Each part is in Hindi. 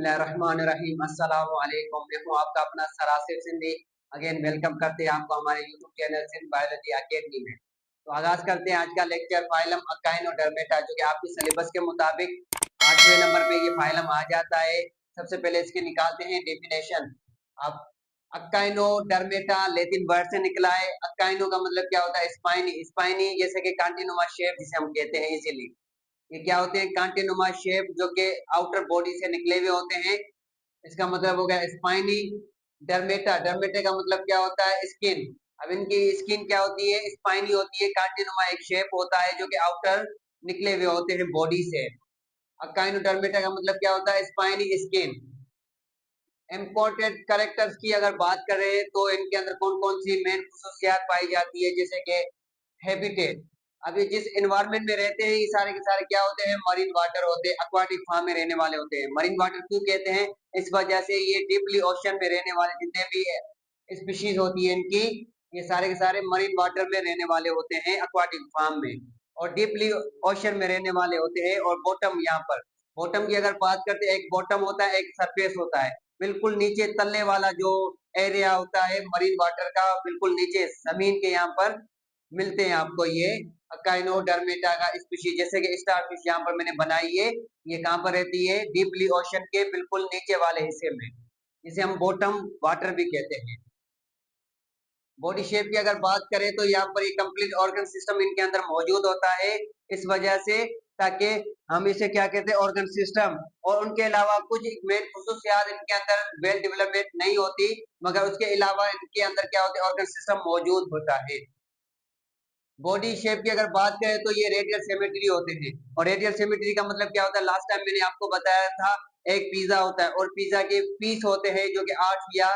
बिस्मिल्लाहिर्रहमानिर्रहीम। अस्सलामु अलैकुम। मैं हूँ आपका अपना सरासिर सिंधी। अगेन वेलकम करते हैं आपको हमारे YouTube channel Sindh biology academy में। तो आगाज करते हैं आज का लेक्चर फाइलम अकाइनोडर्मेटा, जो कि आपके सिलेबस के मुताबिक 8वें नंबर पे ये फाइलम आ जाता है। सबसे पहले इसके निकालते हैं डेफिनेशन। आप अकाइनोडर्मेटा लैटिन वर्ड से निकला है। अकाइनो का मतलब क्या होता है? स्पाइनी। स्पाइनी जैसे कि कांटिनुमा शेप जिसे हम कहते हैं इजीली। ये क्या होते हैं? कांटेनुमा शेप, जो कि आउटर बॉडी से निकले हुए होते हैं। इसका मतलब हो गया स्पाइनी। डर्मेटा, डर्मेटा का मतलब क्या होता है? स्किन। अब इनकी स्किन क्या होती है? स्पाइनी होती है। कांटेनुमा एक शेप होता है जो कि आउटर निकले हुए होते हैं बॉडी से। अकाइनोडर्मेटा का मतलब क्या होता है? Spiny skin. इम्पोर्टेंट कैरेक्टर्स की अगर बात करें तो इनके अंदर कौन कौन सी मेन खसूसियात पाई जाती है, जैसे कि हैबिटेट। अभी जिस एनवायरनमेंट में रहते हैं ये सारे के सारे क्या होते हैं? मरीन वाटर होते हैं, एक्वाटिक फार्म में रहने वाले होते हैं। मरीन वाटर क्यों कहते हैं? इस वजह से ये डीपली ओशन में रहने वाले जितने भी स्पीशीज होती है इनकी, ये सारे के सारे मरीन वाटर में रहने वाले होते हैं एक्वाटिक फार्म में, और डीपली ओशन में रहने वाले होते हैं। और बॉटम, यहाँ पर बॉटम की अगर बात करते हैं, एक बॉटम होता है, एक सरफेस होता है। बिल्कुल नीचे तलने वाला जो एरिया होता है मरीन वाटर का, बिल्कुल नीचे जमीन के यहाँ पर मिलते हैं आपको ये अकाइनोडर्मेटा का स्पीशीज। जैसे कि स्टारफिश यहाँ पर मैंने बनाई है, ये कहाँ पर रहती है? डीपली ओशन के बिल्कुल नीचे वाले हिस्से में, जिसे हम बॉटम वाटर भी कहते हैं। बॉडी शेप की अगर बात करें तो यहाँ पर ये कंप्लीट ऑर्गन सिस्टम इनके अंदर मौजूद होता है, इस वजह से, ताकि हम इसे क्या कहते हैं? Organ system. और उनके अलावा कुछ मेन खसूसियात इनके अंदर वेल डेवलपमेंट नहीं होती, मगर उसके अलावा इनके अंदर क्या होता है? ऑर्गन सिस्टम मौजूद होता है। बॉडी शेप की अगर बात करें तो ये रेडियल सिमेट्री होते हैं। और रेडियल सिमेट्री का मतलब क्या होता है? लास्ट टाइम मैंने आपको बताया था, एक पिज्जा होता है और पिज्जा के पीस होते हैं जो कि 8 या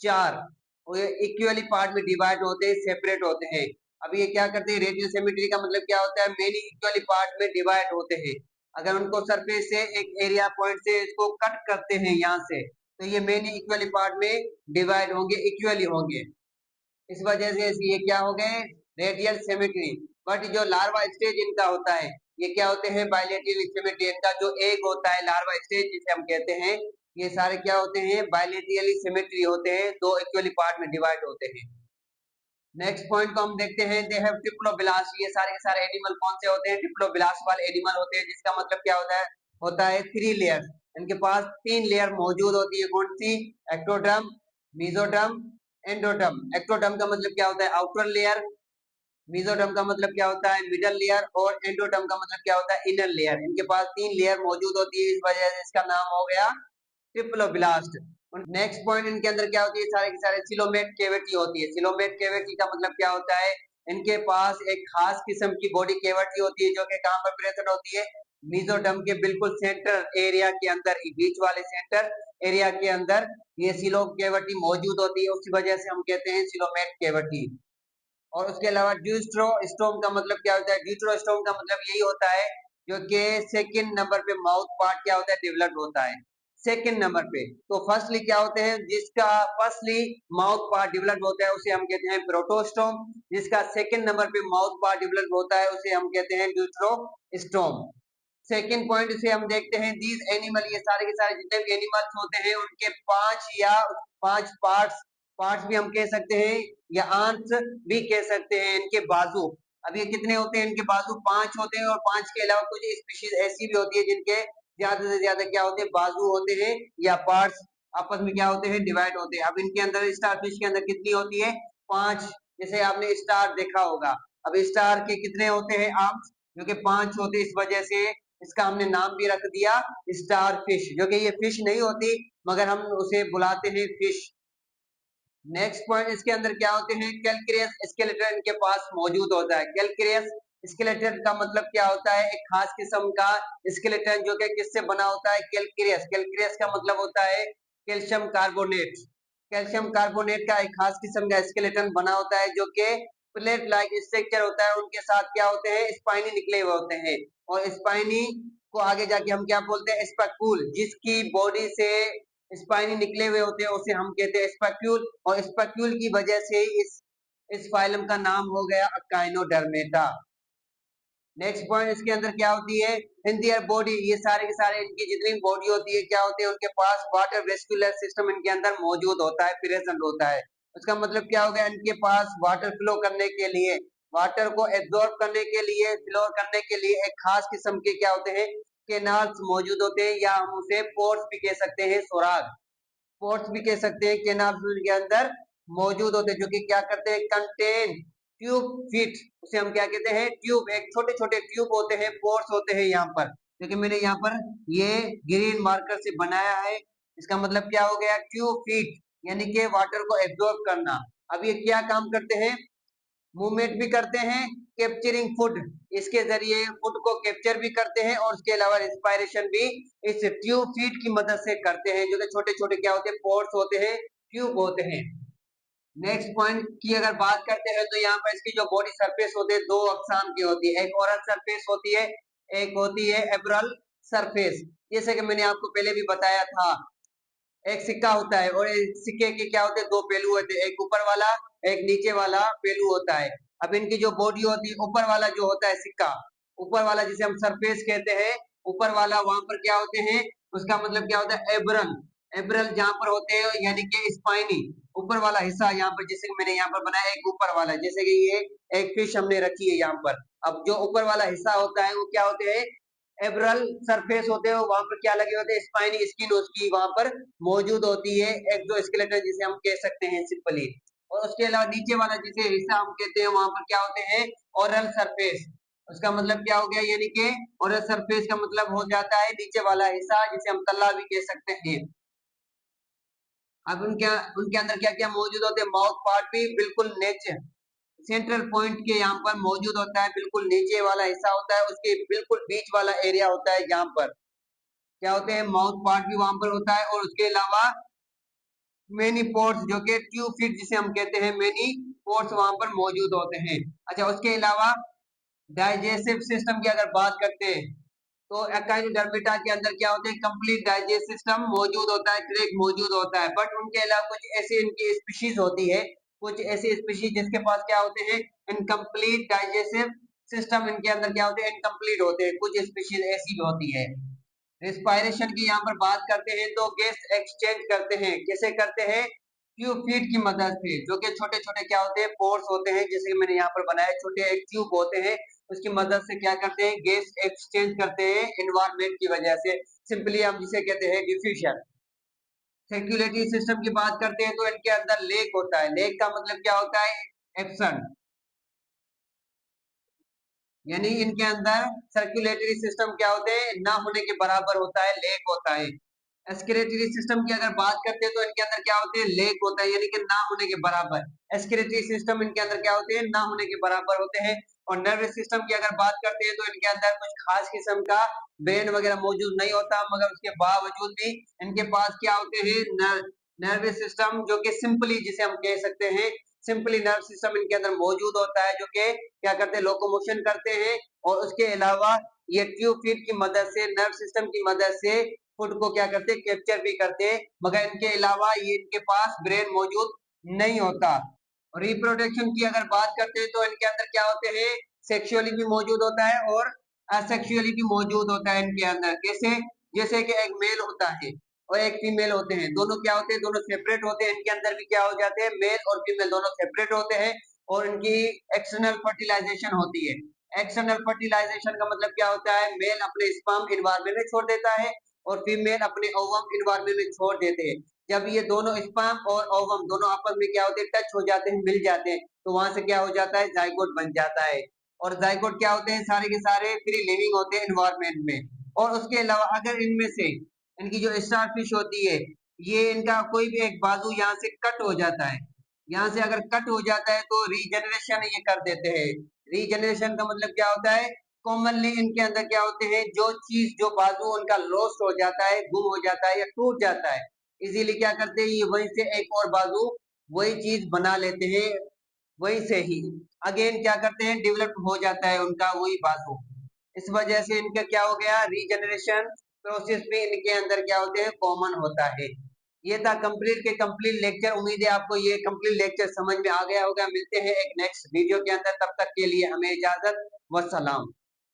4, और ये इक्वली पार्ट में डिवाइड होते हैं, सेपरेट होते हैं। अब ये क्या करते हैं? रेडियल सिमेट्री का मतलब क्या होता है? मेनी इक्वली पार्ट में डिवाइड होते हैं। अगर उनको सरफेस से एक एरिया पॉइंट से इसको कट करते हैं यहाँ से, तो ये मेनी इक्वली पार्ट में डिवाइड होंगे, इक्वली होंगे। इस वजह से ये क्या हो गए? Radial symmetry. बट जो लार्वा स्टेज इनका होता है, ये क्या होते हैं? Bilateral symmetry. इनका जो एग होता है, लार्वा स्टेज जिसे हम कहते हैं, ये सारे क्या होते हैं? बायलेटरल सिमेट्री होते हैं, दो इक्वली पार्ट में डिवाइड होते हैं। नेक्स्ट पॉइंट को हम देखते हैं, दे हैव ट्रिप्लोब्लास्ट। ये सारे के सारे एनिमल कौन से होते हैं? ट्रिप्लोब्लास्ट वाले एनिमल होते हैं, जिसका मतलब क्या होता है? होता है 3 लेयर्स। इनके पास 3 लेयर मौजूद होती है। कौन सी? Ectoderm, mesoderm, endoderm. एक्टोडर्म का मतलब क्या होता है? Outer layer. मेसोडर्म का मतलब क्या होता है? Middle layer. और एंडोडर्म का मतलब क्या होता है? Inner layer. इनके पास 3 लेयर मौजूद होती है, इस वजह से इसका नाम हो गया ट्रिप्लोब्लास्ट। नेक्स्ट पॉइंट, इनके अंदर क्या होती है? सारे के सारे सिलोमेट कैविटी होती है। सिलोमेट कैविटी का मतलब क्या होता है? इनके पास एक खास किस्म की बॉडी कैविटी होती है, जो कि कहां पर प्रेजेंट होती है? मेसोडर्म के बिल्कुल सेंटर एरिया के अंदर, बीच वाले सेंटर एरिया के अंदर ये सिलो कैविटी मौजूद होती है, उसी वजह से हम कहते हैं सिलोमेट कैविटी। और उसके अलावा ड्यूस्ट्रोम का मतलब क्या होता है? ड्यूट्रोस्टोम का मतलब यही होता है, जो कि सेकंड नंबर पे माउथ पार्ट क्या होता है? डेवलप्ड होता है सेकंड नंबर पे। तो फर्स्टली क्या होते हैं? जिसका फर्स्टली माउथ पार्ट डेवलप होता है उसे हम कहते हैं प्रोटोस्टोम। जिसका सेकंड नंबर पे माउथ पार्ट डेवलप होता है उसे हम कहते हैं ड्यूट्रोस्टोम। सेकंड पॉइंट से हम देखते हैं, दीज एनिमल, ये सारे के सारे जितने भी एनिमल्स होते हैं उनके 5 या 5 पार्ट्स, पार्ट्स भी हम कह सकते हैं या आंत भी कह सकते हैं, इनके बाजू। अब ये कितने होते हैं? इनके बाजू 5 होते हैं, और 5 के अलावा कुछ स्पीशीज ऐसी भी होती है जिनके ज्यादा से ज्यादा क्या होते हैं? बाजू होते हैं, या पार्ट्स आपस में क्या होते हैं? डिवाइड होते हैं। अब इनके अंदर, स्टारफिश के अंदर कितनी होती है? 5। जैसे आपने स्टार देखा होगा, अब स्टार के कितने होते हैं आर्म्स? जो कि 5 होते हैं, इस वजह से इसका हमने नाम भी रख दिया स्टार फिश, जो कि ये फिश नहीं होती, मगर हम उसे बुलाते हैं फिश। नेक्स्ट पॉइंट, इसके अंदर क्या होते हैं? कैलकेरियस स्केलेटन इनके पास मौजूद होता है। कैलकेरियस स्केलेटन का मतलब क्या होता है? एक खास किस्म का स्केलेटन, जो कि किससे बना होता है? कैलकेरियस। कैलकेरियस का मतलब होता है कैल्शियम कार्बोनेट। कैल्शियम कार्बोनेट का एक खास किस्म का स्केलेटन बना होता है, जो कि प्लेट लाइक स्ट्रक्चर होता है। उनके साथ क्या होते हैं? स्पाइनी निकले हुए होते हैं। और स्पाइनी को आगे जाके हम क्या बोलते हैं? स्पेक्यूल। जिसकी बॉडी से स्पाइनी निकले हुए होते हैं उसे हम कहते हैं स्पेक्यूल। और स्पेक्यूल की वजह से इस फाइलम का नाम हो गया अकाइनोडर्मेटा। नेक्स्ट पॉइंट इसके अंदर क्या होती है, इन देयर बॉडी, ये सारे के सारे इनकी जितनी बॉडी होती है क्या होती है, उनके पास वाटर वेस्कुलर सिस्टम इनके अंदर मौजूद होता है, प्रेजेंट होता है। उसका मतलब क्या हो गया, इनके पास वाटर फ्लो करने के लिए, वाटर को एब्जॉर्ब करने के लिए, फ्लो करने के लिए एक खास किस्म के क्या होते हैं, केनाल्स मौजूद होते हैं, या हम उसे पोर्स भी कह सकते हैं, सुराग, पोर्ट्स भी कह सकते हैं, केनाल के अंदर मौजूद होते हैं, जो कि क्या करते हैं, कंटेन ट्यूब फीट, उसे हम क्या कहते हैं, ट्यूब, एक छोटे छोटे ट्यूब होते हैं, पोर्ट्स होते हैं यहाँ पर, क्योंकि मैंने यहाँ पर ये ग्रीन मार्कर से बनाया है। इसका मतलब क्या हो गया, ट्यूब फीट, यानी कि वाटर को एब्जॉर्ब करना। अब ये क्या काम करते हैं, मूवमेंट भी करते हैं, कैप्चरिंग फूड, इसके जरिए फूड को कैप्चर भी करते हैं, और उसके अलावा इंस्पायरेशन भी इस ट्यूब फीड की मदद से करते हैं, जो कि छोटे छोटे क्या होते हैं, पोर्स होते हैं, ट्यूब होते हैं। नेक्स्ट पॉइंट की अगर बात करते हैं तो यहाँ पर इसकी जो बॉडी सरफेस होती है दो अकसाम की होती है, एक ओरल सरफेस होती है, एक होती है एब्रल सरफेस। जैसे कि मैंने आपको पहले भी बताया था, एक सिक्का होता है, और एक सिक्के के क्या होते हैं, दो पहलू होते हैं, एक ऊपर वाला, एक नीचे वाला पहलू होता है। अब इनकी जो बॉडी होती है, ऊपर वाला जो होता है सिक्का, ऊपर वाला जिसे हम सरफेस कहते हैं, ऊपर वाला, वहां पर क्या होते हैं, उसका मतलब क्या होता है, एब्रल, एब्रल जहाँ पर होते हैं, यानी कि स्पाइनी, ऊपर वाला हिस्सा यहाँ पर, जैसे कि मैंने यहाँ पर बनाया एक ऊपर वाला, जैसे कि ये एक फिश हमने रखी है यहाँ पर। अब जो ऊपर वाला हिस्सा होता है वो क्या होते हैं, एब्रल सरफेस होते हैं, वहां पर क्या लगे होते हैं, स्पाइनी स्किन उसकी वहां पर मौजूद होती है, एक्सोस्केलेटन जिसे हम कह सकते हैं सिंपली। और उसके अलावा नीचे वाला जिसे हिस्सा हम कहते हैं, वहां पर क्या होते हैं, ओरल सरफेस, उसका मतलब क्या हो गया, यानी कि ओरल सरफेस का मतलब हो जाता है नीचे वाला हिस्सा, जिसे हम तल्ला भी कह सकते हैं। अब उनके उनके अंदर क्या क्या मौजूद होते हैं, माउथ पार्ट भी बिल्कुल नेचर सेंट्रल पॉइंट के यहाँ पर मौजूद होता है, बिल्कुल नीचे वाला हिस्सा होता है, उसके बिल्कुल बीच वाला एरिया होता है, यहाँ पर क्या होते हैं, माउथ पार्ट भी वहां पर होता है, और उसके अलावा मेनी पोर्ट्स, जो कि ट्यूब फीट जिसे हम कहते हैं, मेनी पोर्ट्स वहां पर मौजूद होते हैं। अच्छा, उसके अलावा डाइजेस्टिव सिस्टम की अगर बात करते हैं तो एकाइनोडर्मिटा के अंदर क्या होते हैं, कंप्लीट डाइजेस्ट सिस्टम मौजूद होता है, ट्रैक मौजूद होता है, बट उनके अलावा कुछ ऐसी इनकी स्पीशीज होती है, कुछ ऐसी स्पीशीज जिसके पास क्या होते हैं, इनकम्प्लीट डाइजेस्टिव सिस्टम, इनके अंदर क्या होते हैं, इनकम्प्लीट होते हैं, कुछ स्पीशीज ऐसी भी होती है। रिस्पायरेशन की यहाँ पर बात करते हैं तो गैस एक्सचेंज करते हैं, कैसे करते हैं, ट्यूब फीट की मदद से, जो कि छोटे छोटे क्या होते हैं, पोर्स होते हैं, जैसे कि मैंने यहाँ पर बनाया, छोटे एक ट्यूब होते हैं, उसकी मदद से क्या करते हैं, गैस एक्सचेंज करते हैं एनवायरमेंट की वजह से, सिंपली हम जिसे कहते हैं डिफ्यूजन। सर्कुलेटरी सिस्टम की बात करते हैं तो इनके अंदर लेक होता है, लेक का मतलब क्या होता है, एक्शन, यानी इनके अंदर सर्कुलेटरी सिस्टम क्या होते हैं, ना होने के बराबर होता है, लेक होता है। एस्किरेटरी सिस्टम की अगर बात करते हैं तो इनके अंदर क्या होते हैं, लेक होता है, यानी कि ना होने के बराबर। एस्किरेटरी सिस्टम इनके अंदर क्या होते हैं, ना होने के बराबर होते हैं। और नर्वस सिस्टम की अगर बात करते हैं तो इनके अंदर कुछ खास किस्म का ब्रेन वगैरह मौजूद नहीं होता, मगर उसके बावजूद भी इनके पास क्या होते हैं, नर्वस सिस्टम, जो कि सिंपली जिसे हम कह सकते हैं, सिंपली नर्व सिस्टम इनके अंदर मौजूद होता है, जो कि क्या करते हैं, लोकोमोशन करते हैं, और उसके अलावा ये ट्यूब फीट की मदद से, नर्व सिस्टम की मदद से फूड को क्या करते हैं, कैप्चर भी करते हैं, मगर इनके अलावा ये इनके पास ब्रेन मौजूद नहीं होता। रिप्रोडक्शन की अगर बात करते हैं तो इनके अंदर क्या होते हैं, सेक्सुअली भी मौजूद होता है और असेक्सुअली भी मौजूद होता है इनके अंदर, कैसे, जैसे कि एक मेल होता है और एक फीमेल होते हैं, दोनों क्या होते हैं, दोनों सेपरेट होते हैं, इनके अंदर भी क्या हो जाते हैं, मेल और फीमेल दोनों सेपरेट होते हैं, और इनकी एक्सटर्नल फर्टिलाइजेशन होती है। एक्सटर्नल फर्टिलाइजेशन का मतलब क्या होता है, मेल अपने स्पर्म एनवायरनमेंट में छोड़ देता है और फीमेल अपने ओवम एनवायरनमेंट में छोड़ देते हैं। जब ये दोनों स्पर्म और ओवम दोनों आपस में क्या होते हैं, टच हो जाते हैं, मिल जाते हैं, तो वहां से क्या हो जाता है, जाइगोट बन जाता है। और जाइगोट क्या होते हैं, सारे के सारे फ्री लिविंग होते हैं एनवायरनमेंट में। और उसके अलावा अगर इनमें से इनकी जो स्टार फिश होती है, ये इनका कोई भी एक बाजू यहाँ से कट हो जाता है, यहाँ से अगर कट हो जाता है तो रीजनरेशन ये कर देते हैं। रीजनरेशन का मतलब क्या होता है, कॉमनली इनके अंदर क्या होते हैं, जो चीज, जो बाजू उनका लॉस्ट हो जाता है, गुम हो जाता है या टूट जाता है, इसीलिए क्या करते हैं, ये वहीं से एक और बाजू वही चीज बना लेते हैं, वहीं से ही अगेन क्या करते हैं, डेवलप हो जाता है उनका वही बाजू। इस वजह से इनका क्या हो गया, रीजनरेशन प्रोसेस भी इनके अंदर क्या होते हैं, कॉमन होता है। ये था कंप्लीट के कंप्लीट लेक्चर, उम्मीद है आपको ये कंप्लीट लेक्चर समझ में आ गया होगा। मिलते हैं एक नेक्स्ट वीडियो के अंदर, तब तक के लिए हमें इजाजत, वसलाम।